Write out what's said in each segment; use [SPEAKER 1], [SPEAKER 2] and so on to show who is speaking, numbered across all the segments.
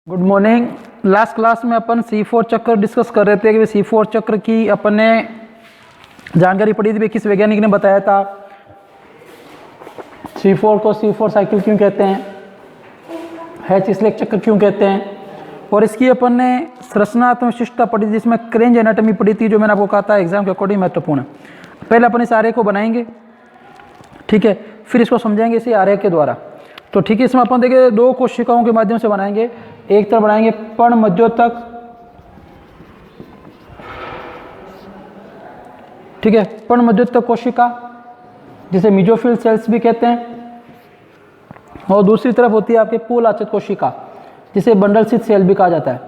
[SPEAKER 1] Good morning. Last class में अपन C4 चक्र discuss कर रहे थे कि C4 चक्र की अपन ने जानकारी पढ़ी थी, किस वैज्ञानिक ने बताया था C4 को C4 साइकिल क्यों कहते हैं, हैच-स्लेक चक्र क्यों कहते हैं, और इसकी अपन ने संरचनात्मक विशिष्टता पढ़ी थी जिसमें क्रेंज एनाटॉमी पढ़ी थी, जो मैंने आपको कहा था एग्जाम के अकॉर्डिंग महत्वपूर्ण है। पहले अपन इस आरेख को बनाएंगे, ठीक है, फिर इसको समझेंगे इसी आरेख के द्वारा। तो ठीक है, इसमें अपन देखिए दो कोशिकाओं के माध्यम से बनाएंगे। एक तरफ बनाएंगे पर्णमध्योतक, ठीक है, पर्णमध्योतक कोशिका जिसे मेसोफिल सेल्स भी कहते हैं, और दूसरी तरफ होती है आपके पूल आच्छादित कोशिका जिसे बंडल स्थित सेल भी कहा जाता है,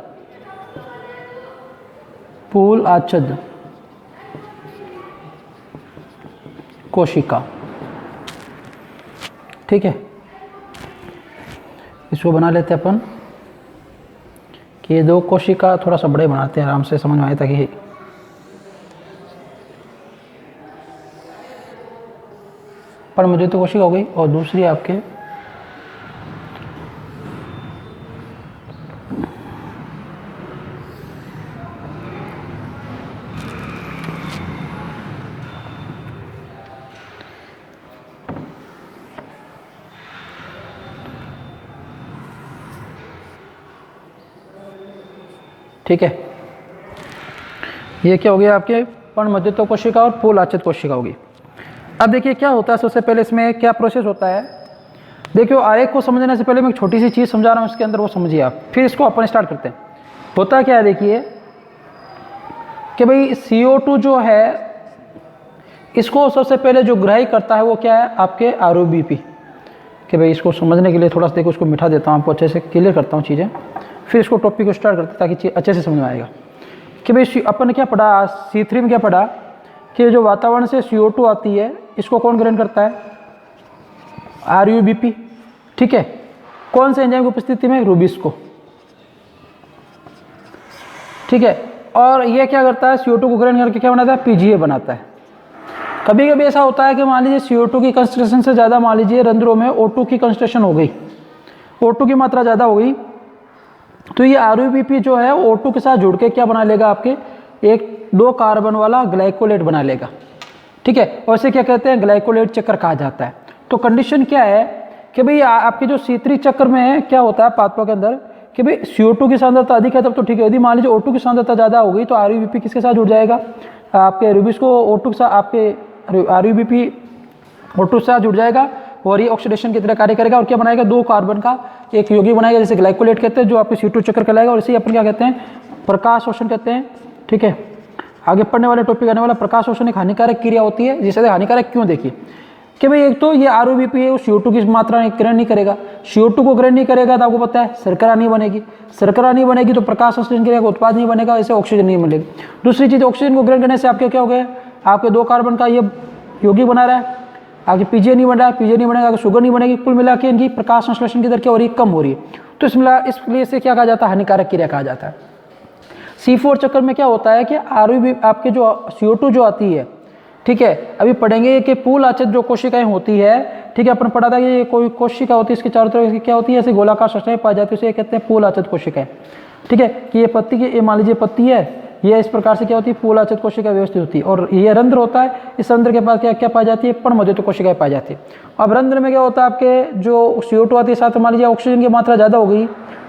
[SPEAKER 1] पूल आच्छादित कोशिका। ठीक है, इसको बना लेते हैं अपन कि ये दो कोशिका थोड़ा सा बड़े बनाते हैं, आराम से समझ में आए ताकि पर्णमध्योतक कोशिका हो गई और दूसरी आपके ठीक है, ये क्या हो गया आपके पर्णमध्योतक कोशिका और पूल आच्छादित कोशिका होगी। अब देखिए क्या होता है, सबसे पहले इसमें क्या प्रोसेस होता है। देखियो आरेख को समझने से पहले मैं एक छोटी सी चीज़ समझा रहा हूँ, इसके अंदर वो समझिए आप, फिर इसको अपन स्टार्ट करते हैं। होता क्या है देखिए कि भाई CO2 जो है इसको सबसे पहले जो ग्राही करता है वो क्या है आपके ROBP। कि भाई इसको समझने के लिए थोड़ा सा देखो, इसको मिठा देता हूँ, आपको अच्छे से क्लियर करता हूँ चीज़ें, फिर इसको टॉपिक को स्टार्ट करते हैं ताकि अच्छे से समझ में आएगा। कि भाई अपन ने क्या पढ़ा, C3 में क्या पढ़ा कि जो वातावरण से CO2 आती है इसको कौन ग्रहण करता है, RUBP। ठीक है, कौन से एंजाइम की उपस्थिति में, रूबिस्को। ठीक है, और ये क्या करता है, CO2 को ग्रहण करके क्या बनाता है, PGA बनाता है। कभी कभी ऐसा होता है कि मान लीजिए CO2 की कंसंट्रेशन से ज़्यादा मान लीजिए रंध्रों में O2 की कंसंट्रेशन हो गई, O2 की मात्रा ज़्यादा हो गई, तो ये RUBP जो है O2 के साथ जुड़ के क्या बना लेगा, आपके एक 2 कार्बन वाला ग्लाइकोलेट बना लेगा। ठीक है, और इसे क्या कहते हैं, ग्लाइकोलेट चक्र कहा जाता है। तो कंडीशन क्या है कि भाई आपके जो C3 चक्र में है क्या होता है पाथवे के अंदर कि भाई CO2 की सांद्रता अधिक है तब तो ठीक है, यदि मान लीजिए O2 की सांद्रता ज़्यादा हो गई तो RUBP किसके साथ जुड़ जाएगा, आपके रूबिस्को O2 के साथ, आपके RUBP O2 के साथ जुड़ जाएगा और ये ऑक्सीडेशन की तरह कार्य करेगा और क्या बनाएगा, 2 कार्बन का एक यौगिक बनाएगा जिसे ग्लाइकोलेट कहते हैं, जो आपके C2 चक्र कहलाएगा, और इसे अपन क्या कहते हैं, प्रकाश शोषण कहते हैं। ठीक है, आगे पढ़ने वाले टॉपिक आने वाला प्रकाश शोषण एक हानिकारक क्रिया होती है। जिसे हानिकारक क्यों, देखिए कि भाई एक तो ये RUBP है वो CO2 की मात्रा ग्रहण नहीं करेगा, CO2 को ग्रहण नहीं करेगा तो आपको पता है शर्करा नहीं बनेगी, शर्करा नहीं बनेगी तो प्रकाश संश्लेषण क्रिया का उत्पाद नहीं बनेगा, इसे ऑक्सीजन नहीं मिलेगी। दूसरी चीज़, ऑक्सीजन को ग्रहण करने से आपके क्या हो गया, आपके 2 कार्बन का ये यौगिक बना रहा है, आगे PGA नहीं बन रहा है, PGA नहीं बनेगा, आगे शुगर नहीं बनेगी, कुल मिला के इनकी प्रकाश संश्लेषण की दर क्या हो रही है, कम हो रही है। तो इसलिए इसे क्या कहा जाता है, हानिकारक क्रिया कहा जाता है। C4 चक्कर में क्या होता है कि RUBP आपके जो CO2 जो आती है, ठीक है, अभी पढ़ेंगे कि पूल आच्छादित जो कोशिकाएं होती है, ठीक है, अपन पढ़ा था कि ये कोई कोशिका होती है, इसके चारों तरफ क्या होती है, ऐसे गोलाकार संरचनाएं पाई जाती है, उसे कहते हैं पूल आच्छादित कोशिकाएं। ठीक है, कि ये पत्ती की, ये मान लीजिए पत्ती है, ये इस प्रकार से क्या होती है, पूल आच्छादित कोशिका व्यवस्थित होती है, और ये रंध्र होता है, इस रंध्र के पास क्या पाई जाती है, पर्णमध्योतक कोशिकाएं पाई जाती है। अब रंध्र में क्या होता है, आपके जो CO2 आती है साथ मान लीजिए ऑक्सीजन की मात्रा ज़्यादा हो गई,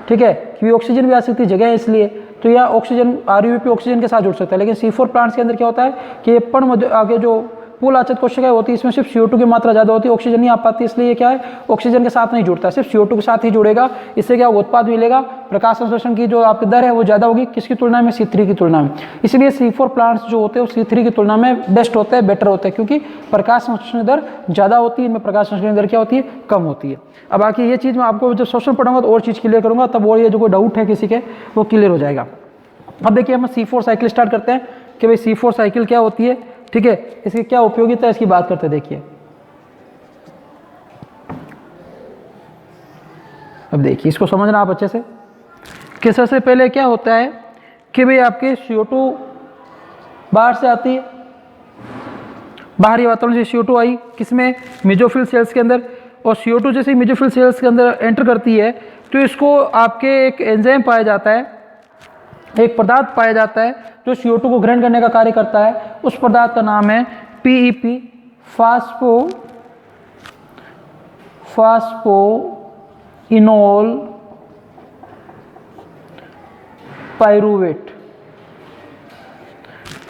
[SPEAKER 1] ठीक है, क्योंकि ऑक्सीजन भी आ सकती है जगह है इसलिए, तो यह ऑक्सीजन RUBP ऑक्सीजन के साथ जुड़ सकता है। लेकिन C4 प्लांट्स के अंदर क्या होता है कि ये पर्णमध्य आगे जो पूल आच्छादित कोशिकाएं होती है इसमें सिर्फ CO2 की मात्रा ज़्यादा होती है, ऑक्सीजन नहीं आ पाती, इसलिए क्या है, ऑक्सीजन के साथ नहीं जुड़ता, सिर्फ CO2 के साथ ही जुड़ेगा। इससे क्या उत्पाद मिलेगा, प्रकाश संश्लेषण की जो आपकी दर है वो ज़्यादा होगी, किसकी तुलना में, C3 की तुलना में। इसलिए C4 प्लांट्स जो होते हैं वो C3 की तुलना में बेस्ट होते हैं, बेटर होते हैं, क्योंकि प्रकाश संश्लेषण दर ज़्यादा होती है, इनमें प्रकाश संश्लेषण दर क्या होती है, कम होती है। अब बाकी ये चीज़ मैं आपको जब शोषण पढ़ूंगा तो और चीज़ क्लियर करूंगा, तब और ये जो कोई डाउट है किसी के वो क्लियर हो जाएगा। अब देखिए हम C4 साइकिल स्टार्ट करते हैं कि भाई C4 साइकिल क्या होती है, ठीक है, इसकी क्या उपयोगिता है, इसकी बात करते हैं। देखिए अब देखिए इसको समझना आप अच्छे से कि सबसे पहले क्या होता है कि भाई आपके CO2 बाहर से आती है, बाहरी वातावरण से CO2 आई किसमें, मेसोफिल सेल्स के अंदर, और CO2 जैसे मेसोफिल सेल्स के अंदर एंटर करती है तो इसको आपके एक एंजाइम पाया जाता है, एक पदार्थ पाया जाता है जो CO2 को ग्रहण करने का कार्य करता है। उस पदार्थ का नाम है PEP, phosphoenol pyruvate.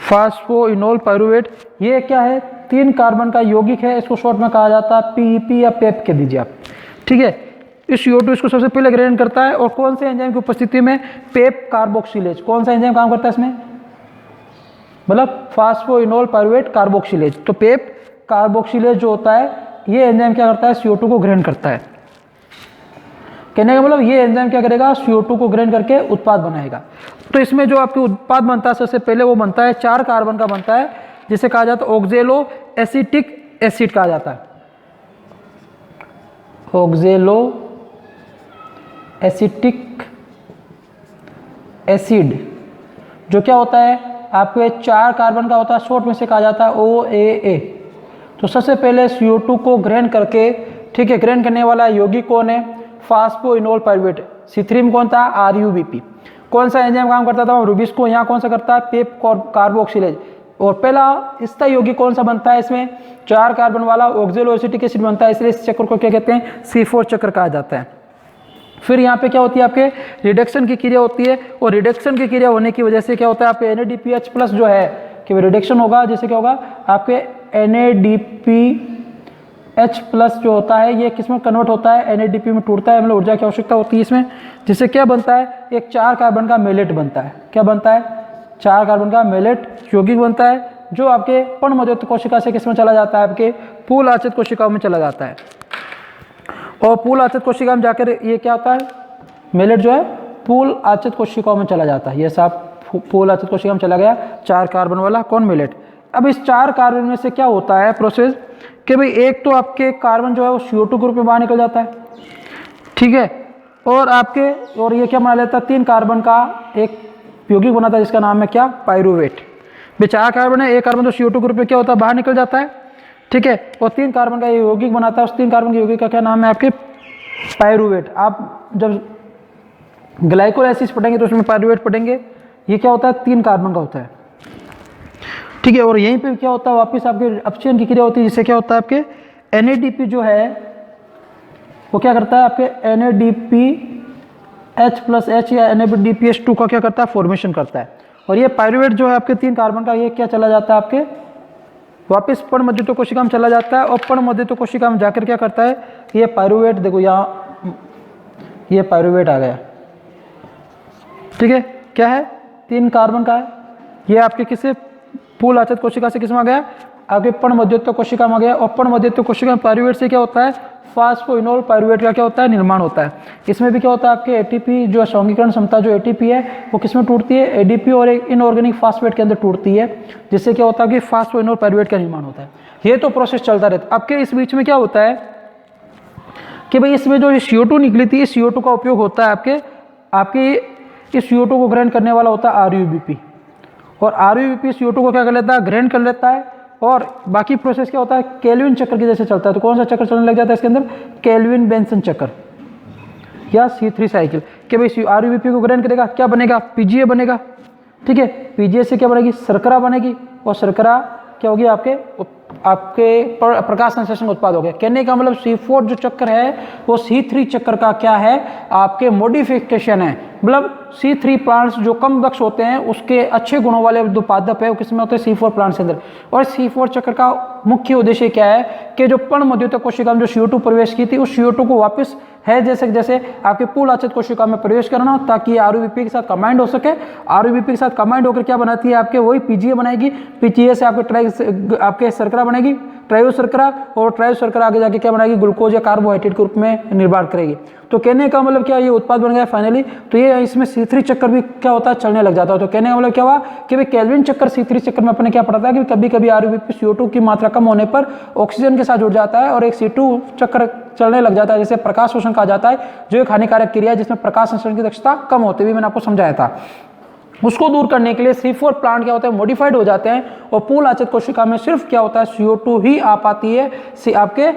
[SPEAKER 1] Phosphoenol pyruvate ये क्या है? 3 कार्बन का यौगिक है, इसको शॉर्ट में कहा जाता है PEP या पेप कह दीजिए आप, ठीक है। इस CO2 इसको सबसे पहले ग्रहण करता है और कौन से एंजाइम की उपस्थिति में? PEP carboxylase. कौन सा एंजाइम काम करता है इसमें? मतलब फास्फोइनोल पाइरूवेट कार्बोक्सिलेज। तो पेप कार्बोक्सिलेज जो होता है ये एंजाइम क्या करता है? CO2 को ग्रहण करता है। कहने का मतलब ये एंजाइम क्या करेगा? CO2 को ग्रहण करके उत्पाद बनाएगा। तो इसमें जो आपके उत्पाद बनता है सबसे पहले वो बनता है 4 कार्बन का बनता है, जिसे कहा जाता है ऑक्जेलो एसिटिक एसिड कहा जाता है। ऑक्जेलो एसिटिक एसिड जो क्या होता है आपके 4 कार्बन का होता है, शॉर्ट में से कहा जाता है OAA। तो सबसे पहले CO2 को ग्रहण करके, ठीक है, ग्रहण करने वाला यौगिक कौन है? Phosphoenol pyruvate. C3 में कौन था? RUBP। कौन सा एंजाइम काम करता था? रूबिस को। यहाँ कौन सा करता है? PEP carboxylase. और पहला इसका यौगिक कौन सा बनता है? इसमें 4 कार्बन वाला ऑक्जेलो एसिटिक एसिड बनता है, इसलिए इस चक्र को क्या कहते हैं? C4 चक्र कहा जाता है। फिर यहाँ पे क्या होती है? आपके रिडक्शन की क्रिया होती है, और रिडक्शन की क्रिया होने की वजह से क्या होता है? आपके NADPH+ जो है कि रिडक्शन होगा, जैसे क्या होगा आपके NADPH+ जो होता है ये किस में कन्वर्ट होता है? NADP में टूटता है, मतलब ऊर्जा की आवश्यकता होती है इसमें, जिससे क्या बनता है? एक 4 कार्बन का मेलेट बनता है। क्या बनता है? 4 कार्बन का मेलेट यौगिक बनता है, जो आपके पर्णमध्य कोशिका से किस में चला जाता है? आपके पूल आश्रित कोशिकाओं में चला जाता है। और पूल आश्रित कोशिका में जाकर ये क्या होता है? मेलेट जो है पूल आश्रित कोशिकाओं में चला जाता है। ये साहब पूल आश्रित कोशिका में चला गया 4 कार्बन वाला कौन? मेलेट। अब इस 4 कार्बन में से क्या होता है प्रोसेस कि भाई एक तो आपके कार्बन जो है वो CO2 ग्रुप में बाहर निकल जाता है, ठीक है, और ये क्या बना लेता है? 3 कार्बन का एक यौगिक बनाता है जिसका नाम है क्या? पाइरूवेट। 4 कार्बन है, एक कार्बन तो CO2 ग्रुप में क्या होता है? बाहर निकल जाता है, ठीक है, और 3 कार्बन का यौगिक बनाता है। उस 3 कार्बन के यौगिक का क्या नाम है? आपके पाइरूवेट। आप जब ग्लाइकोल एसिड पढ़ेंगे तो उसमें पाइरूवेट पढ़ेंगे। ये क्या होता है? 3 कार्बन का होता है, ठीक है। और यहीं पे क्या होता है? वापस आपके अपचयन की क्रिया होती है, जिससे क्या होता है? आपके NADP जो है वो क्या करता है? आपके NADPH+ या NADPH2 का क्या करता है? फॉर्मेशन करता है। और ये पाइरूवेट जो है आपके 3 कार्बन का, ये क्या चला जाता है? आपके वापस पर्णमध्य कोशिका में चला जाता है, और पर्णमध्य कोशिका में जाकर क्या करता है? ये पाइरूवेट, देखो यहाँ ये पाइरूवेट आ गया, ठीक है। क्या है? 3 कार्बन का है। ये आपके किसे? पूल आश्रित कोशिका से किसमें आ गया? आपके पर्णमध्य कोशिका में आ गया। और पर्णमध्य कोशिका में पाइरूवेट से क्या होता है? फास्फोइनोल पाइरूवेट का क्या होता है? निर्माण होता है। इसमें भी क्या होता है? आपके ATP जो सौंगीकरण क्षमता जो ATP है वो किसमें टूटती है? ADP और एक इनऑर्गेनिक फास्फेट के अंदर टूटती है, जिससे क्या होता है कि फास्फोइनोल पाइरूवेट का निर्माण होता है। ये तो प्रोसेस चलता रहता है। आपके इस बीच में क्या होता है कि भाई इसमें जो CO2 निकली थी, इस CO2 का उपयोग होता है आपके इस CO2 को ग्रहण करने वाला होता है RUBP। और RUBP CO2 को क्या कर लेता है? ग्रहण कर लेता है। और बाकी प्रोसेस क्या होता है? केल्विन चक्र के जैसे चलता है। तो कौन सा चक्र चलने लग जाता है इसके अंदर? केल्विन बेंसन चक्र या C3 साइकिल। कि भाई RUBP को ग्रहण करेगा, क्या बनेगा? PGA बनेगा, ठीक है। PGA से क्या बनेगी? शर्करा बनेगी, और शर्करा क्या होगी? आपके प्रकाश संश्लेषण उत्पाद हो गया। कहने का मतलब C4 जो चक्र है वो C3 चक्र का क्या है? आपके मॉडिफिकेशन है। मतलब C3 प्लांट्स जो कम दक्ष होते हैं उसके अच्छे गुणों वाले जो पादप है वो किसमें होते हैं? C4 प्लांट्स के अंदर। और C4 चक्र का मुख्य उद्देश्य क्या है कि जो पर्णमध्य कोशिका में जो CO2 प्रवेश की थी उस CO2 को वापस है जैसे आपके पूल आश्रित कोशिका में प्रवेश करना, ताकि RUBP के साथ कंबाइंड हो सके। RUBP के साथ कंबाइंड होकर क्या बनाती है? आपके वही PGA बनाएगी। PGA से आपके शर्करा बनेगी, ट्रायो शर्करा, और ट्रायो शर्करा आगे जाके क्या बनाएगी? ग्लूकोज या कार्बोहाइड्रेट के रूप में निर्माण करेगी। तो कहने का मतलब क्या? ये उत्पाद बन गया फाइनली। तो ये इसमें C3 चक्कर भी क्या होता है? चलने लग जाता है। तो कहने का मतलब क्या हुआ कि भाई केल्विन चक्कर C3 चक्कर में अपने क्या पढ़ा था कि कभी कभी RUBP CO2 की मात्रा कम होने पर ऑक्सीजन के साथ जुड़ जाता है और एक C2 चक्कर चलने लग जाता है, जैसे प्रकाश शोषण कहा जाता है, जो एक हानिकारक क्रिया है जिसमें प्रकाश संश्लेषण की दक्षता कम होती है, मैंने आपको समझाया था। उसको दूर करने के लिए C4 प्लांट क्या होता है? मॉडिफाइड हो जाते हैं, और पूल आश्रित कोशिका में सिर्फ क्या होता है? CO2 ही आ पाती है आपके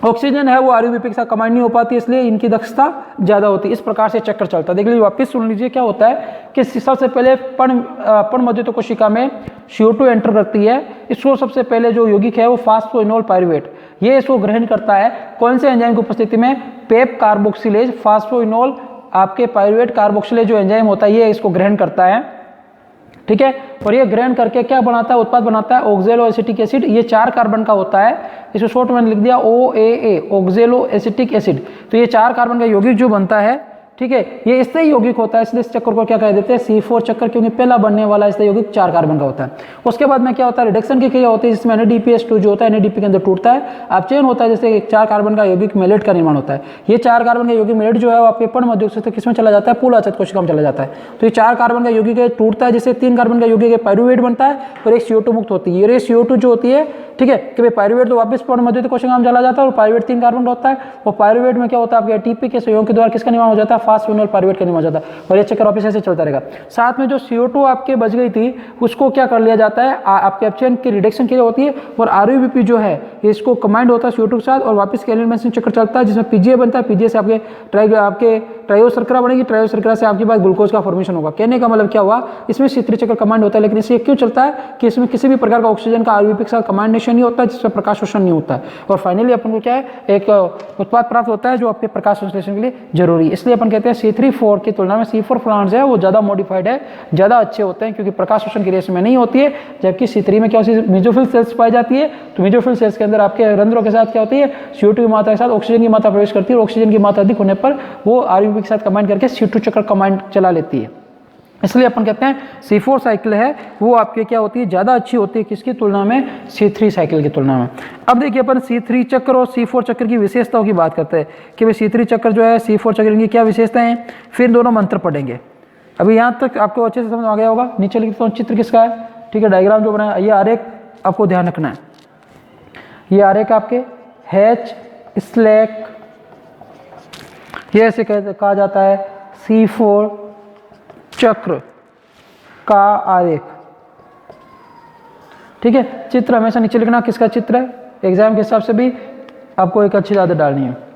[SPEAKER 1] ऑक्सीजन है वो RUBP के साथ कंबाइन नहीं हो पाती, इसलिए इनकी दक्षता ज़्यादा होती है। इस प्रकार से चक्कर चलता है। देख लीजिए, वापस सुन लीजिए क्या होता है कि सबसे पहले पर्णमोद्युत कोशिका में CO2 एंटर करती है। इसको सबसे पहले जो यौगिक है वो फास्फोइनोल पायरुवेट, ये इसको ग्रहण करता है। कौन से एंजाइम की उपस्थिति में? पेप कार्बोक्सिलेज फास्फोइनोल आपके पायरुवेट कार्बोक्सिलेज जो एंजाइम होता है ये इसको ग्रहण करता है, ठीक है। और ये ग्रहण करके क्या बनाता है? उत्पाद बनाता है ऑक्जेलो एसिटिक एसिड। ये 4 कार्बन का होता है, इसको शॉर्ट में लिख दिया OAA, ऑक्जेलो एसिटिक एसिड। तो ये 4 कार्बन का यौगिक जो बनता है, ठीक है, ये इससे ही यौगिक होता है, इसलिए इस चक्कर को क्या कह देते हैं? C4 चक्कर, क्योंकि पहला बनने वाला इससे यौगिक 4 कार्बन का होता है। उसके बाद में क्या होता है? रिडक्शन की क्रिया होती है, जिसमें NADPH2 जो होता है NADP के अंदर टूटता है, अब चेन होता है, जैसे 4 कार्बन का यौगिक मेलेट का निर्माण होता है। ये 4 कार्बन का यौगिक मेलेट जो है वो आपके पर्णमोद्युत से किसमें चला जाता है? पूलाचत कोशिका में चला जाता है। तो ये 4 कार्बन का यौगिक टूटता है, जिससे 3 कार्बन का यौगिक पायरुवेट बनता है और एक CO2 मुक्त होती है। ये CO2 जो होती है, ठीक है, कि भाई पायरुवेट तो वापस पर्णमोद्युत कोशिका में चला जाता है और पायरुवेट 3 कार्बन का होता है। और पायरुवेट में क्या होता है? आपके ATP के सहयोग के द्वारा किसका निर्माण हो जाता है? फास्फोइनोल पायरुवेट का निर्माण हो जाता है। और ये चक्कर वापस ऐसे चलता रहेगा। साथ में जो CO2 आपके बच गई थी उसको क्या कर लिया जाता है? आपके अपचयन की रिडक्शन क्रिया होती है और RUBP जो है इसको कंबाइंड होता है CO2 के साथ और वापस कैलिन चक्कर चलता है, जिसमें PGA बनता है। PGA से आपके ट्रायोशर्करा बनेगी, ट्रायोशर्करा से आपके पास ग्लूकोज का फॉर्मेशन होगा। कहने का मतलब क्या हुआ? इसमें C3 चक्कर कमांड होता है, लेकिन इससे क्यों चलता है कि इसमें किसी भी प्रकार का ऑक्सीजन का RUBP के साथ कमांडेशन नहीं होता है, जिसमें प्रकाश शोषण नहीं होता है। और फाइनली अपन को क्या है? एक उत्पाद प्राप्त होता है जो आपके प्रकाश संश्लेषण के लिए जरूरी है। इसलिए अपन कहते हैं C3-4 की तुलना में C4 प्लांट्स है वो ज़्यादा मॉडिफाइड है, ज़्यादा अच्छे होते हैं, क्योंकि प्रकाश शोषण की रेस में नहीं होती है। जबकि C3 में क्या होती है? मेसोफिल सेल्स पाई जाती है। तो मेसोफिल सेल्स के अंदर आपके रंध्रों के साथ क्या होती है? CO2 की मात्रा के साथ ऑक्सीजन की मात्रा प्रवेश करती है और ऑक्सीजन की मात्रा अधिक होने पर वो RUBP के साथ कंबाइन करके C2 चक्कर कमांड चला लेती है। इसलिए अपन कहते हैं C4 साइकिल है वो आपके क्या होती है? ज़्यादा अच्छी होती है किसकी तुलना में? C3 साइकिल की तुलना में। अब देखिए अपन C3 चक्कर और C4 चक्कर की विशेषताओं की बात करते हैं कि भाई C3 चक्कर जो है C4 चक्कर की क्या विशेषताएं हैं, फिर दोनों मंत्र पढ़ेंगे। अभी यहाँ तक आपको अच्छे से समझ आ गया होगा। नीचे लिखता हूँ चित्र किसका है, ठीक है, डायग्राम जो बनाया, ये आरेख आपको ध्यान रखना है। ये आरेख आपके H स्लैक, ये ऐसे कहा जाता है C4 चक्र का आरेख, ठीक है। चित्र हमेशा नीचे लिखना किसका चित्र है, एग्जाम के हिसाब से भी आपको एक अच्छी आदत डालनी है।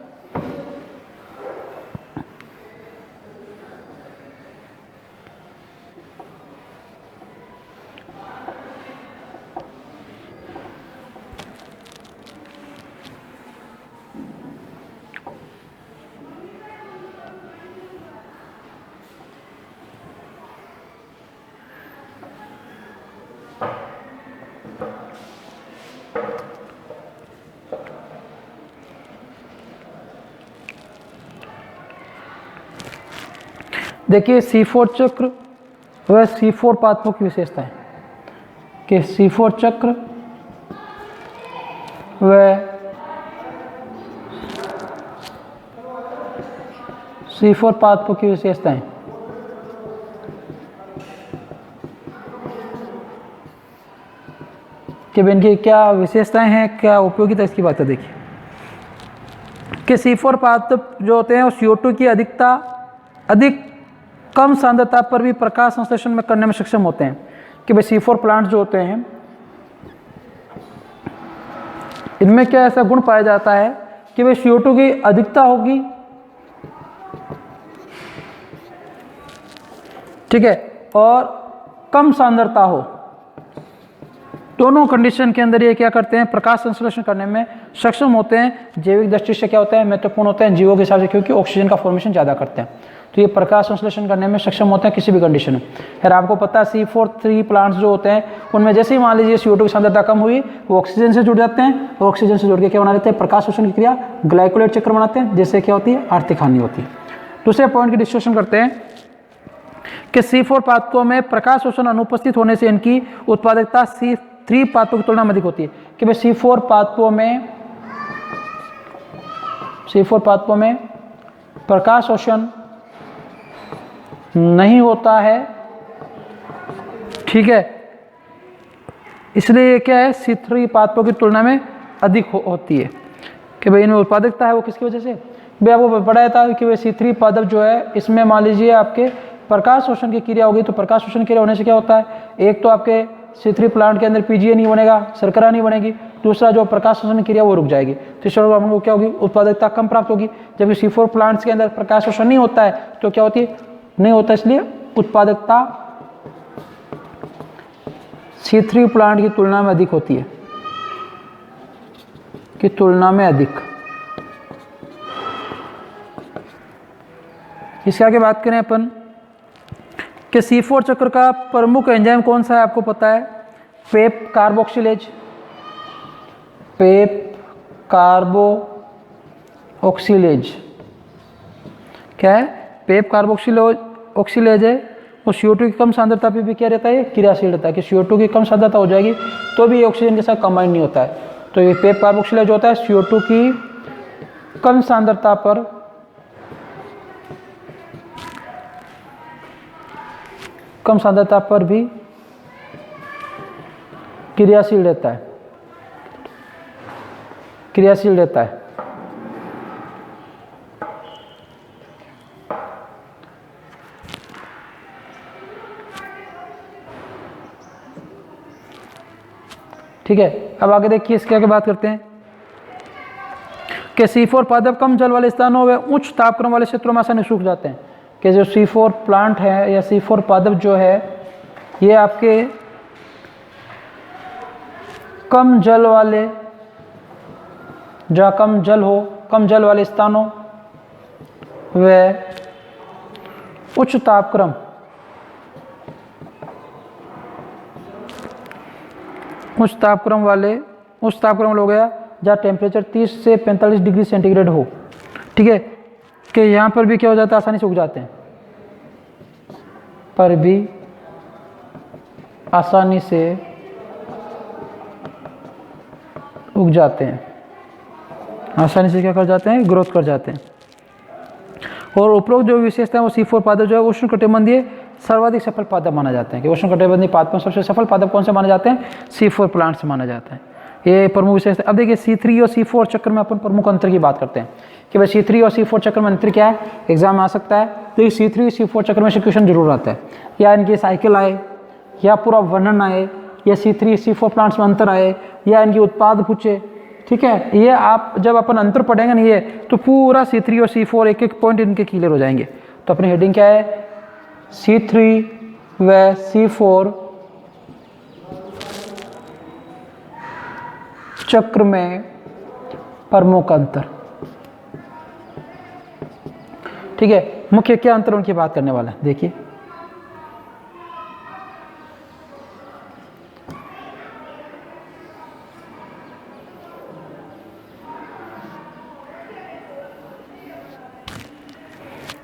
[SPEAKER 1] देखिए C4 चक्र व C4 पाथवों की विशेषता है कि C4 चक्र व C4 पाथवों की विशेषताएं। कि इनकी क्या विशेषताएं हैं, क्या उपयोगिता, इसकी बात है। देखिए कि C4 पाथव जो होते हैं वो CO2 की अधिक कम सांद्रता पर भी प्रकाश संश्लेषण में करने में सक्षम होते हैं। कि भाई C4 प्लांट जो होते हैं इनमें क्या ऐसा गुण पाया जाता है कि भाई CO2 की अधिकता होगी, ठीक है, और कम सांद्रता हो। दोनों कंडीशन के अंदर ये क्या करते हैं? प्रकाश संश्लेषण करने में सक्षम होते हैं। जैविक दृष्टि से क्या होता है? महत्वपूर्ण होते हैं जीवों के हिसाब से, क्योंकि ऑक्सीजन का फॉर्मेशन ज़्यादा करते हैं। तो ये प्रकाश संश्लेषण करने में सक्षम होते हैं किसी भी कंडीशन में। फिर आपको पता है C4 प्लांट्स जो होते हैं उनमें जैसे ही मान लीजिए CO2 की सांद्रता कम हुई वो ऑक्सीजन से जुड़ जाते हैं और ऑक्सीजन से जुड़ के क्या बना लेते हैं? प्रकाश शोषण की क्रिया ग्लाइकोलेट चक्र बनाते हैं, जिससे क्या होती है? आर्थिक हानि होती है। दूसरे पॉइंट की डिस्कशन करते हैं कि C4 पाथवों में प्रकाश शोषण अनुपस्थित होने से इनकी उत्पादकता C3 पाथवों की तुलना में अधिक होती है। कि भाई C4 पाथवों में प्रकाश शोषण नहीं होता है, ठीक है, इसलिए ये क्या है? C3 पाथवों की तुलना में अधिक होती है। कि भाई इनमें उत्पादकता है वो किसकी वजह से? भाई आपको पढ़ाया था कि भाई C3 पाथव जो है इसमें मान लीजिए आपके प्रकाश शोषण की क्रिया होगी। तो प्रकाश शोषण क्रिया होने से क्या होता है? एक तो आपके C3 प्लांट के अंदर PGA नहीं बनेगा, शर्करा नहीं बनेगी। दूसरा जो प्रकाश शोषण क्रिया वो रुक जाएगी। तीसरा प्रॉब्लम को क्या होगी, उत्पादकता कम प्राप्त होगी। जबकि C4 प्लांट्स के अंदर प्रकाश शोषण नहीं होता है तो क्या होती है, नहीं होता, इसलिए उत्पादकता C3 प्लांट की तुलना में अधिक होती है, की तुलना में अधिक। इसके आगे बात करें अपन कि C4 चक्र का प्रमुख एंजाइम कौन सा है, आपको पता है, पेप कार्बोक्सिलेज। पेप कार्बोक्सिलेज क्या है, पेप कार्बोक्सिलेज है। और CO2 की कम सांद्रता पे भी क्या रहता है, क्रियाशील रहता है। कि CO2 की कम सांद्रता हो जाएगी तो भी ऑक्सीजन के साथ कंबाइन नहीं होता है। तो ये पेप कार्बोक्सिलेज होता है CO2 की कम सांद्रता पर भी क्रियाशील रहता है, क्रियाशील रहता है। ठीक है, अब आगे देखिए, इसके आगे बात करते हैं कि C4 पादप कम जल वाले स्थानों व उच्च तापक्रम वाले क्षेत्रों में आसानी सूख जाते हैं। कि जो C4 प्लांट है या C4 पादप जो है, ये आपके कम जल वाले, जहाँ कम जल हो, कम जल वाले स्थानों व उच्च तापक्रम उच्च तापक्रम हो गया जहाँ टेम्परेचर 30 से 45 डिग्री सेंटीग्रेड हो। ठीक है, कि यहाँ पर भी क्या हो जाता है, आसानी से उग जाते हैं, पर भी आसानी से उग जाते हैं, आसानी से क्या कर जाते हैं, ग्रोथ कर जाते हैं। और उपरोक्त जो विशेषता है वो C4 पादप जो है उष्णकटिबंधीय सर्वाधिक सफल पादप माना जाते हैं। कि उष्णकटिबंधीय पादप में सबसे सफल पादप कौन से माने जाते हैं, C4 प्लांट से माना जाता है। ये प्रमुख विशेषता। अब देखिए C3 और C4 चक्र में अपन प्रमुख अंतर की बात करते हैं कि भाई C3 और C4 चक्र में अंतर क्या है, एग्जाम में आ सकता है। तो C3 C4 चक्र में से क्वेश्चन जरूर आता है, या इनकी साइकिल आए, या पूरा वर्णन आए, या C3 C4 प्लांट्स में अंतर आए, या इनकी उत्पाद पूछे। ठीक है, ये आप जब अपन अंतर पढ़ेंगे नहीं है तो पूरा C3 और C4 एक एक पॉइंट इनके क्लियर हो जाएंगे। तो अपनी हेडिंग क्या है, C3 व C4 चक्र में प्रमुख अंतर। ठीक है, मुख्य क्या अंतर उनकी बात करने वाला है, देखिए।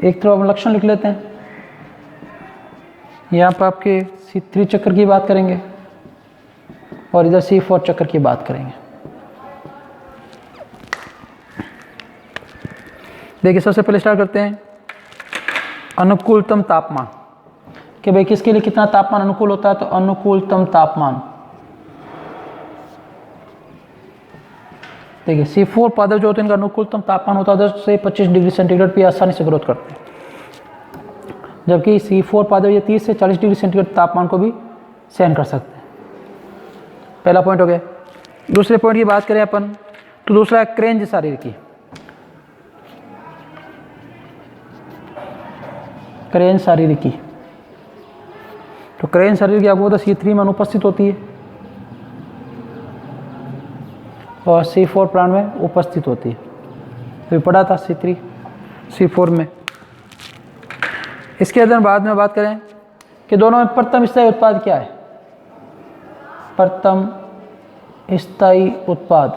[SPEAKER 1] एक तरफ हम लक्षण लिख लेते हैं, यहाँ पर आपके C3 चक्र की बात करेंगे और इधर C4 चक्र की बात करेंगे। देखिए, सबसे पहले स्टार्ट करते हैं अनुकूलतम तापमान। कि भाई किसके लिए कितना तापमान अनुकूल होता है, तो अनुकूलतम तापमान। देखिए C4 पादप जो होते हैं इनका अनुकूलतम तापमान होता है 10 से 25 डिग्री सेंटीग्रेड पे आसानी से ग्रोथ करते हैं, जबकि C4 पादप ये 30 से 40 डिग्री सेंटीग्रेड तापमान को भी सहन कर सकते हैं। पहला पॉइंट हो गया। दूसरे पॉइंट की बात करें अपन तो दूसरा है क्रेंज शारीरिकी। क्रेंज शारीरिकी, तो क्रेंज शारीरिकी आपको पता C3 में अनुपस्थित होती है और C4 प्लांट में उपस्थित होती है। तो पढ़ा था C3 C4 में। इसके अंदर बाद में बात करें कि दोनों में प्रथम स्थायी उत्पाद क्या है, प्रथम स्थायी उत्पाद।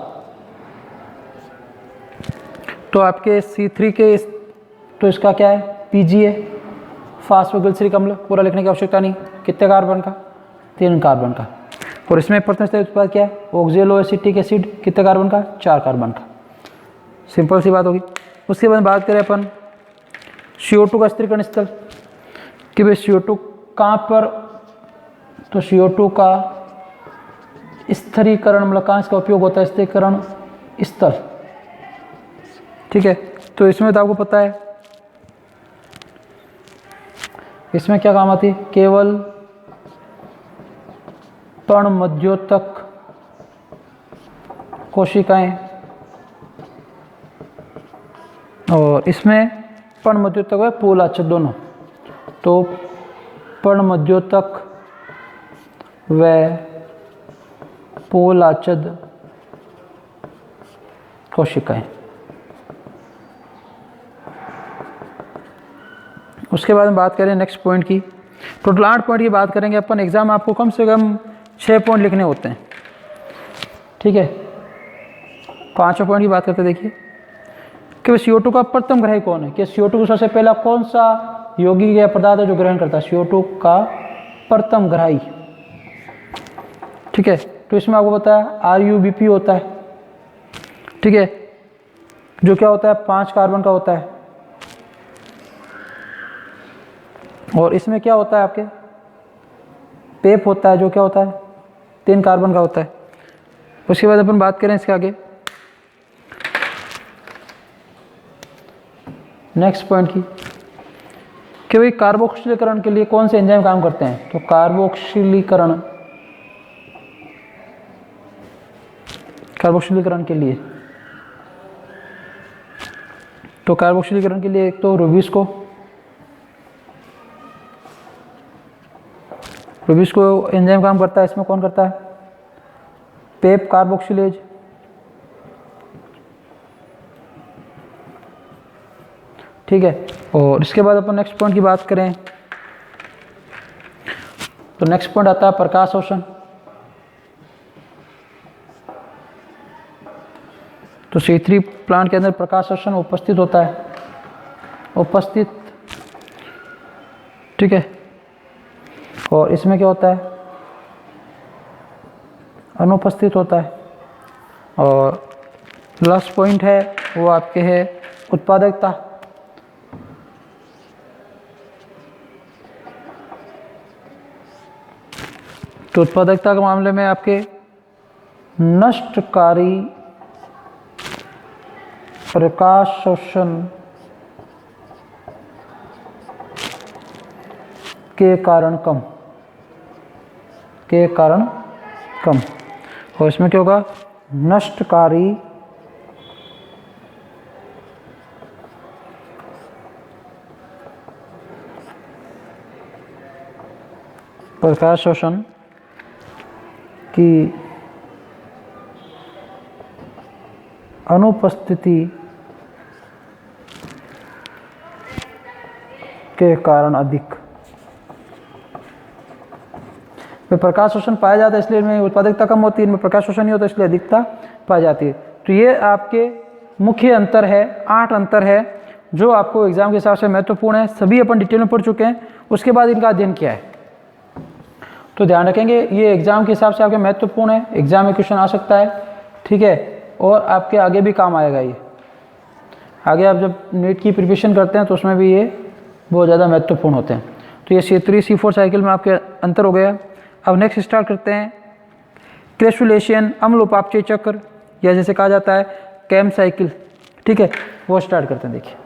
[SPEAKER 1] तो आपके C3 के तो इसका क्या है, PGA, फास्फोग्लिसरिक अम्ल। पूरा लिखने की आवश्यकता नहीं। कितने कार्बन का, 3 कार्बन का। और इसमें प्रथम स्थायी उत्पाद क्या है, ऑक्जेलोएसिटिक एसिड। कितने कार्बन का, 4 कार्बन का। सिंपल सी बात होगी। उसके बाद बात करें अपन CO2 का स्थिरीकरण स्थल कि भाई CO2 कहाँ पर, तो CO2 का स्थिरीकरण मतलब कहाँ इसका उपयोग होता है, स्थिरीकरण स्थल। ठीक है, तो इसमें तो आपको पता है इसमें क्या काम आती है, केवल पर्णमध्योतक कोशिकाएं, और इसमें पर्णमध्योतक व पूलाच्छद दोनों, तो पर्णमध्योतक व पूलाच्छद कोशिकाएं। उसके बाद हम बात करें नेक्स्ट पॉइंट की। टोटल 8 पॉइंट की बात करेंगे अपन। एग्जाम आपको कम से कम 6 पॉइंट लिखने होते हैं, ठीक है। 5 पॉइंट की बात करते हैं। देखिए कि CO2 का प्रथम ग्राही कौन है, कि CO2 को सबसे पहला कौन सा यौगिक या पदार्थ है जो ग्रहण करता है, CO2 का प्रथम ग्राही, ठीक है। तो इसमें आपको पता है RuBP होता है, ठीक है, जो क्या होता है 5 कार्बन का होता है। और इसमें क्या होता है आपके पेप होता है, जो क्या होता है 3 कार्बन का होता है। उसके बाद अपन बात करें इसके आगे नेक्स्ट पॉइंट की, कि भाई कार्बोक्सिलीकरण के लिए कौन से एंजाइम काम करते हैं। तो कार्बोक्सिलीकरण के लिए, तो कार्बोक्सिलीकरण के लिए एक तो रूबिस्को एंजाइम काम करता है। इसमें कौन करता है, पेप कार्बोक्सिलेज, ठीक है। और इसके बाद अपन नेक्स्ट पॉइंट की बात करें तो नेक्स्ट पॉइंट आता है प्रकाश शोषण। तो C3 प्लांट के अंदर प्रकाश शोषण उपस्थित होता है, ठीक है। और इसमें क्या होता है, अनुपस्थित होता है। और लास्ट पॉइंट है वो आपके है उत्पादकता। तो उत्पादकता के मामले में आपके नष्टकारी प्रकाश शोषण के कारण कम, और इसमें क्या होगा नष्टकारी प्रकाश शोषण की अनुपस्थिति के कारण अधिक में प्रकाश शोषण पाया जाता है, इसलिए इनमें उत्पादकता कम होती है। इनमें प्रकाश शोषण नहीं होता, इसलिए अधिकता पाई जाती है। तो ये आपके मुख्य अंतर है, 8 अंतर है जो आपको एग्जाम के हिसाब से महत्वपूर्ण है। सभी अपन डिटेल में पढ़ चुके हैं। उसके बाद इनका अध्ययन क्या है तो ध्यान रखेंगे, ये एग्जाम के हिसाब से आपके महत्वपूर्ण है। एग्जाम में क्वेश्चन आ सकता है, ठीक है, और आपके आगे भी काम आएगा। ये आगे आप जब नीट की प्रिपरेशन करते हैं तो उसमें भी ये बहुत ज़्यादा महत्वपूर्ण होते हैं। तो ये C3 C4 साइकिल में आपके अंतर हो गया। अब नेक्स्ट स्टार्ट करते हैं क्रेसुलेशन अम्ल उपापचय चक्र, या जैसे कहा जाता है कैम साइकिल, ठीक है, वो स्टार्ट करते हैं। देखिए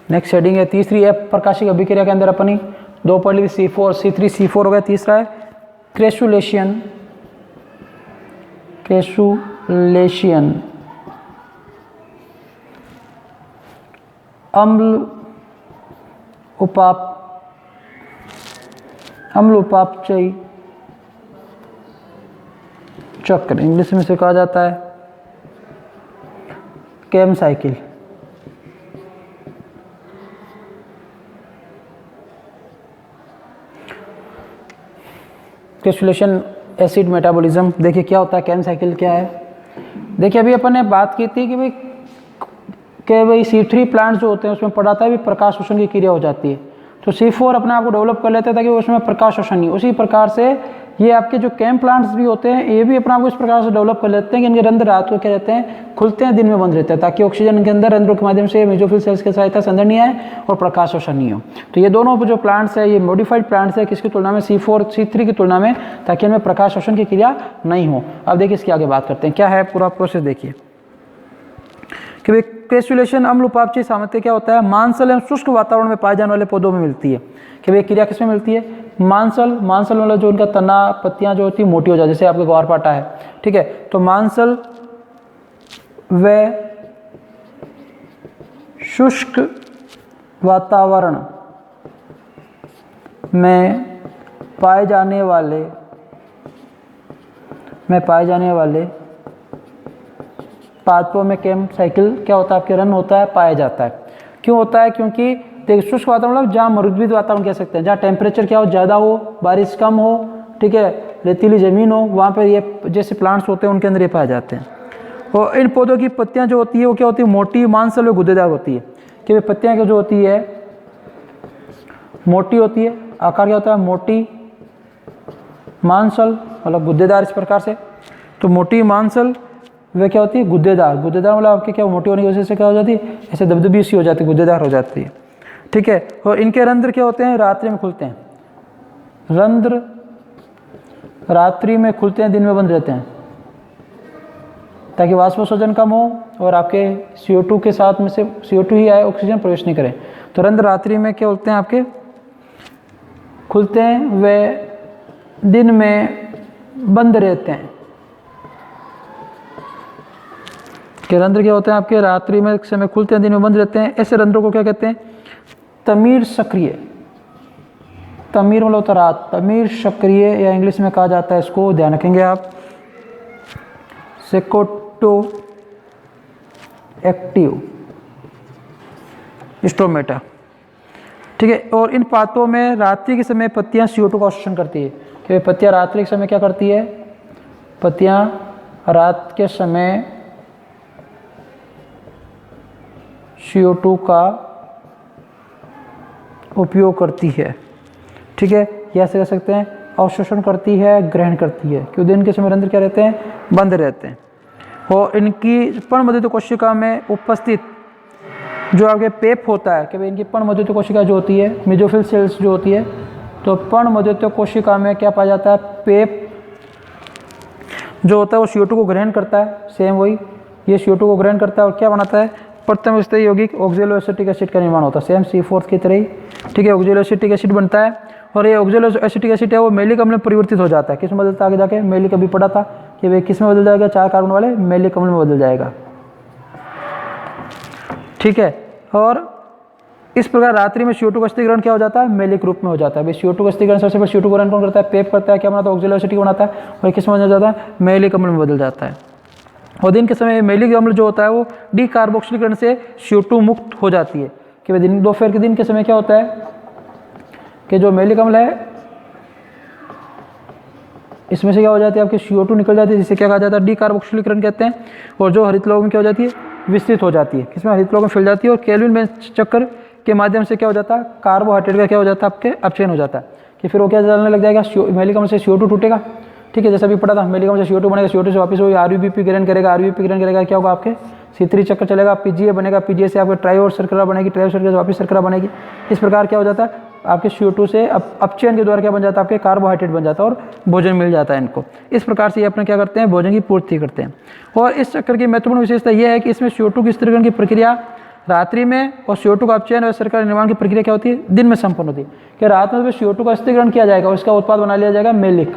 [SPEAKER 1] नेक्स्ट हेडिंग है तीसरी है प्रकाशिक अभिक्रिया के अंदर अपनी 2 पढ़ ली, C4 C3 C4 हो गया। तीसरा है क्रेसुलेशन अम्ल उपापचय चक्र, इंग्लिश में से कहा जाता है कैम साइकिल। क्रेसुलेशन एसिड मेटाबॉलिज्म, देखिए क्या होता है, कैम साइकिल क्या है। देखिए अभी अपन ने बात की थी कि भाई C3 प्लांट जो होते हैं उसमें पढ़ाता है भी प्रकाश शोषण की क्रिया हो जाती है। तो C4 अपने आप को डेवलप कर लेते हैं ताकि उसमें प्रकाश शोषण नहीं। उसी प्रकार से ये आपके जो कैम प्लांट्स भी होते हैं ये भी अपना आपको इस प्रकार से डेवलप कर लेते हैं कि इनके रंध्र रात को क्या रहते हैं, खुलते हैं, दिन में बंद रहते हैं, ताकि ऑक्सीजन इनके अंदर रंध्रों के माध्यम से मेसोफिल सेल्स की सहायता से अंदर नहीं आए और प्रकाश शोषण नहीं हो। तो ये दोनों जो प्लांट्स है ये मॉडिफाइड प्लांट्स है, किसकी तुलना में, C4 C3 की तुलना में, ताकि इनमें प्रकाश शोषण की क्रिया नहीं हो। अब देखिए इसकी आगे बात करते हैं, क्या है पूरा प्रोसेस देखिए कि भाई क्रेसुलेशन अम्ल उपापचयी सामर्थ्य क्या होता है, मांसल एवं शुष्क वातावरण में पाए जाने वाले पौधों में मिलती है। कि भाई क्रिया किसमें मिलती है, मांसल मतलब जो उनका तना पत्तियां जो होती है मोटी हो जाती है, जैसे आपके ग्वारपाठा है, ठीक है। तो मांसल व शुष्क वातावरण में पाए जाने वाले पादपों में कैम साइकिल क्या होता है, आपके रन होता है, पाया जाता है। क्यों होता है, क्योंकि देखिए शुष्क वातावरण मतलब जहाँ मरुद्भिद वातावरण कह सकते हैं, जहाँ टेम्परेचर क्या हो, ज़्यादा हो, बारिश कम हो, ठीक है, रेतीली ज़मीन हो, वहाँ पर ये जैसे प्लांट्स होते हैं उनके अंदर ये पाए जाते हैं। और इन पौधों की पत्तियाँ जो होती है वो क्या होती है, मोटी, मांसल और गुद्देदार होती है। कि भाई पत्तियाँ जो होती है मोटी होती है, आकार क्या होता है, मोटी, मांसल मतलब गुद्देदार इस प्रकार से। तो मोटी मांसल वे क्या होती है, गुद्देदार मतलब आपके क्या मोटी होने की वजह से क्या हो जाती है, ऐसे दबदबी सी हो जाती है, गुद्देदार हो जाती है, ठीक है। और इनके रंध्र क्या होते हैं, रात्रि में खुलते हैं, रंध्र रात्रि में खुलते हैं, दिन में बंद रहते हैं, ताकि वाष्पोत्सर्जन कम हो और आपके CO2 के साथ में से CO2 ही आए, ऑक्सीजन प्रवेश नहीं करे। तो रंध्र रात्रि में क्या होते हैं, आपके खुलते हैं, वे दिन में बंद रहते हैं। कि रंध्र क्या होते हैं आपके, रात्रि में समय खुलते हैं, दिन में बंद रहते हैं। ऐसे रंध्रों को क्या कहते हैं, तमीर सक्रिय, तमीर मतलब होता रात, तमीर सक्रिय या इंग्लिश में कहा जाता है इसको, ध्यान रखेंगे आप, सेकोटो एक्टिव स्टोमेटा, ठीक है। और इन पातों में रात्रि के समय पत्तियां CO2 का अवशोषण करती है। कि पत्तियां रात्रि के समय क्या करती है, पत्तियां रात के समय CO2 का उपयोग करती है, ठीक है, या ऐसे कह सकते हैं अवशोषण करती है, ग्रहण करती है। क्यों, दिन के समय रंध्र क्या रहते हैं, बंद रहते हैं। और इनकी पर्णमोदित कोशिका में उपस्थित जो आपके पेप होता है, कि भाई इनकी पर्णमोदित कोशिका जो होती है, मेसोफिल सेल्स जो होती है, तो पर्णमोदित कोशिका में क्या पाया जाता है, पेप जो होता है वो CO2 को ग्रहण करता है, सेम वही, ये CO2 को ग्रहण करता है और क्या बनाता है, प्रथम स्तरीय यौगिक ऑक्जेलोएसिटिक एसिड का निर्माण होता है, सेम C4 की तरह ही, ठीक है, ऑक्जेलोएसिटिक एसिड बनता है। और ये ऑक्जेलोएसिटिक एसिड है वो मैलिक अम्ल में परिवर्तित हो जाता है। किस में बदलता है, आगे जाके मैलिक अभी पढ़ा था कि भाई किस में बदल जाएगा, 4 कार्बन वाले मैलिक अम्ल में बदल जाएगा, ठीक है। और इस प्रकार रात्रि में CO2 का स्थिरीकरण क्या हो जाता है, मैलिक रूप में हो जाता है। भाई CO2 का स्थिरीकरण सबसे पहले CO2 को ग्रहण कौन करता है, पेप करता है, क्या बनाता है, ऑक्जेलोएसिटिक बनाता है, और किस में बदल जाता है, मैलिक अम्ल में बदल जाता है। और दिन के समय मैलिक अम्ल जो होता है वो डीकार्बोक्सिलीकरण से CO2 मुक्त हो जाती है। कि भाई दोपहर के दिन के समय क्या होता है कि जो मैलिक अम्ल है इसमें से क्या हो जाती है, आपकी CO2 निकल जाती है, जिसे क्या कहा जाता है, डीकार्बोक्सिलीकरण कहते हैं। और जो हरित लौह में क्या हो जाती है, विस्तृत हो जाती है, किसमें, हरित लौह में फैल जाती है। और केल्विन बेंच चक्र के माध्यम से क्या हो जाता है, कार्बोहाइड्रेट का क्या हो जाता है, आपके अपचयन हो जाता है। कि फिर वो क्या जलने लग जाएगा, मैलिक अम्ल से CO2 टूटेगा, ठीक है, जैसा भी पढ़ा था, मैलिक अम्ल से CO2 बनेगा, CO2 से वापस वो RUBP ग्रहण करेगा, RUBP ग्रहण करेगा, क्या होगा, आपके C3 चक्कर चलेगा, PGA बनेगा, PGA से आपके ट्राई और शर्करा बनेगी, ट्राई और शर्करा से वापस शर्करा बनेगी। इस प्रकार क्या हो जाता है, आपके CO2 से अपचयन के द्वारा क्या बन जाता है, आपके कार्बोहाइड्रेट बन जाता है और भोजन मिल जाता है इनको। इस प्रकार से ये अपने क्या करते हैं, भोजन की पूर्ति करते हैं। और इस चक्कर की महत्वपूर्ण विशेषता यह है कि इसमें CO2 की स्थिरीकरण की प्रक्रिया रात्रि में और CO2 का अपचयन और शर्करा निर्माण की प्रक्रिया क्या होती है, दिन में संपन्न होती है। कि रात में CO2 का स्थिरीकरण किया जाएगा और इसका उत्पाद बना लिया जाएगा मैलिक,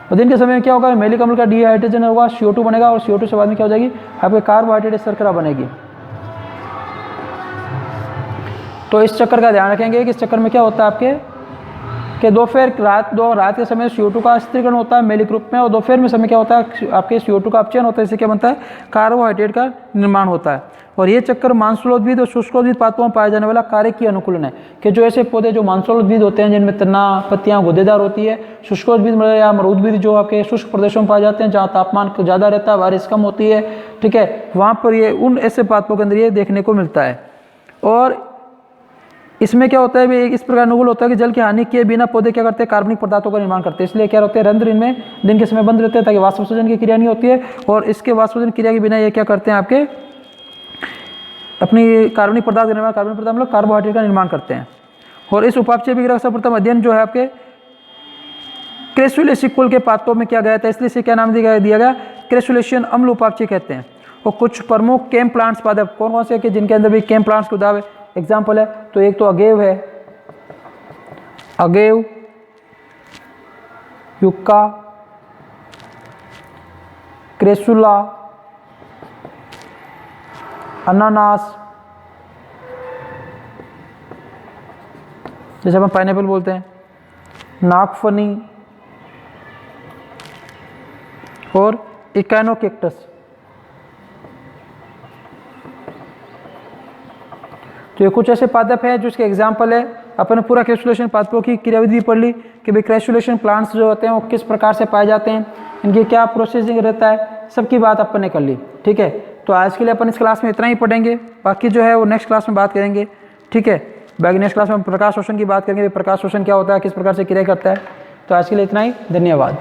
[SPEAKER 1] और दिन के समय में क्या होगा, मैलिक अम्ल का डीहाइड्रोजन होगा, CO2 बनेगा, और CO2 से बाद में क्या हो जाएगी, आपके कार्बोहाइड्रेट शर्करा बनेगी। तो इस चक्कर का ध्यान रखेंगे कि इस चक्कर में क्या होता है आपके कि रात के समय CO2 का स्थिरीकरण होता है मैलिक रूप में, और दोपहर में समय क्या होता है, आपके CO2 का अपचयन होता है, इससे क्या बनता है, कार्बोहाइड्रेट का निर्माण होता है। और ये चक्कर मांसलोद्भिद और शुष्कोद्भिद पादपों में पाया जाने वाला कार्य की अनुकूलन है। कि जो ऐसे पौधे जो मांसलोद्भिद होते हैं, जिनमें तना पत्तियां गुद्देदार होती है, शुष्कोद्भिद या मरुद्भिद जो आपके शुष्क प्रदेशों में पाए जाते हैं, जहाँ तापमान ज़्यादा रहता है, बारिश कम होती है, ठीक है, वहाँ पर ये उन ऐसे पादपों के अंदर ये देखने को मिलता है। और इसमें क्या होता है भी इस प्रकार अनुकूल होता है कि जल की हानि किए बिना पौधे क्या करते हैं, कार्बनिक पदार्थों का निर्माण करते हैं। इसलिए क्या होते हैं, रंध्र इनमें दिन के समय बंद रहते हैं ताकि वाष्पोत्सर्जन की क्रिया नहीं होती है, और इसके वाष्पोत्सर्जन क्रिया के बिना ये क्या करते हैं, आपके अपनी कार्बनिक पदार्थ का निर्माण, कार्बनिक पदार्थ मतलब कार्बोहाइड्रेट का निर्माण करते हैं। और इस उपापचय विग्रह का सर्वप्रथम अध्ययन जो है आपके क्रेसुलेसी कुल के पात्रों में किया गया था, इसलिए इसे क्या नाम दिया गया, क्रेसुलेशियन अम्ल उपापचय कहते हैं। और कुछ प्रमुख केम प्लांट्स पादप कौन कौन से कि जिनके अंदर भी केम प्लांट्स के उदाहरण एग्जाम्पल है, तो एक तो अगेव है, अगेव, युक्का, क्रेसुला, अनानास, जैसे हम पाइनएप्पल बोलते हैं, नागफनी और इकाइनोकेक्टस। तो ये कुछ ऐसे पादप हैं जो इसके एग्जाम्पल है। अपन ने पूरा क्रेसुलेशन पादपों की क्रियाविधि पढ़ ली कि भाई क्रेसुलेशन प्लांट्स जो होते हैं वो किस प्रकार से पाए जाते हैं, इनकी क्या प्रोसेसिंग रहता है, सबकी बात अपन ने कर ली। ठीक है, तो आज के लिए अपन इस क्लास में इतना ही पढ़ेंगे, बाकी जो है वो नेक्स्ट क्लास में बात करेंगे। ठीक है, बाकी नेक्स्ट क्लास में प्रकाश शोषण की बात करेंगे, प्रकाश शोषण क्या होता है, किस प्रकार से क्रिया करता है। तो आज के लिए इतना ही, धन्यवाद।